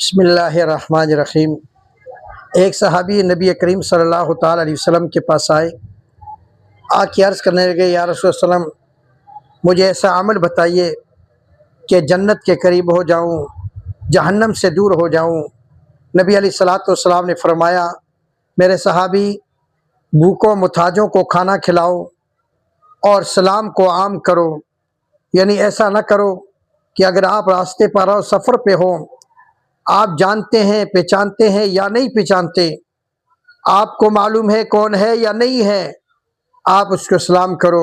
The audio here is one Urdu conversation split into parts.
بسم اللہ الرحمن الرحیم۔ ایک صحابی نبی کریم صلی اللہ تعالیٰ علیہ وسلم کے پاس آئے، آ کے عرض کرنے لگے، یا رسول اللہ وسلم مجھے ایسا عمل بتائیے کہ جنت کے قریب ہو جاؤں، جہنم سے دور ہو جاؤں۔ نبی علیہ الصلوۃ والسلام نے فرمایا، میرے صحابی بھوکوں محتاجوں کو کھانا کھلاؤ اور سلام کو عام کرو، یعنی ایسا نہ کرو کہ اگر آپ راستے پر ہو، سفر پہ ہو، آپ جانتے ہیں پہچانتے ہیں یا نہیں پہچانتے، آپ کو معلوم ہے کون ہے یا نہیں ہے، آپ اس کو سلام کرو،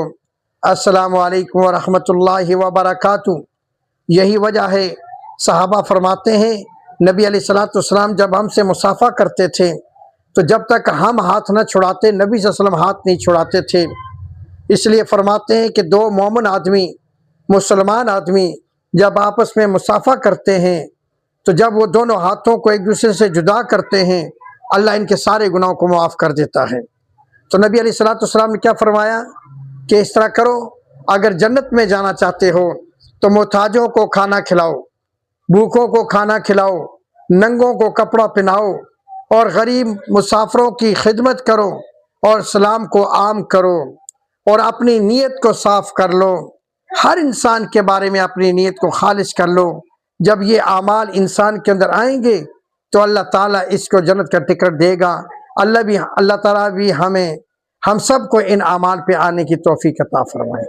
السلام علیکم ورحمۃ اللہ وبرکاتہ۔ یہی وجہ ہے، صحابہ فرماتے ہیں نبی علیہ الصلوۃ والسلام جب ہم سے مصافحہ کرتے تھے تو جب تک ہم ہاتھ نہ چھڑاتے، نبی صلی اللہ علیہ وسلم ہاتھ نہیں چھڑاتے تھے۔ اس لیے فرماتے ہیں کہ دو مومن آدمی، مسلمان آدمی جب آپس میں مصافحہ کرتے ہیں تو جب وہ دونوں ہاتھوں کو ایک دوسرے سے جدا کرتے ہیں، اللہ ان کے سارے گناہوں کو معاف کر دیتا ہے۔ تو نبی علیہ الصلوۃ والسلام نے کیا فرمایا کہ اس طرح کرو، اگر جنت میں جانا چاہتے ہو تو محتاجوں کو کھانا کھلاؤ، بھوکوں کو کھانا کھلاؤ، ننگوں کو کپڑا پہناؤ اور غریب مسافروں کی خدمت کرو اور سلام کو عام کرو اور اپنی نیت کو صاف کر لو۔ ہر انسان کے بارے میں اپنی نیت کو خالص کر لو۔ جب یہ اعمال انسان کے اندر آئیں گے تو اللہ تعالیٰ اس کو جنت کا ٹکٹ دے گا۔ اللہ تعالیٰ بھی ہم سب کو ان اعمال پہ آنے کی توفیق عطا فرمائے۔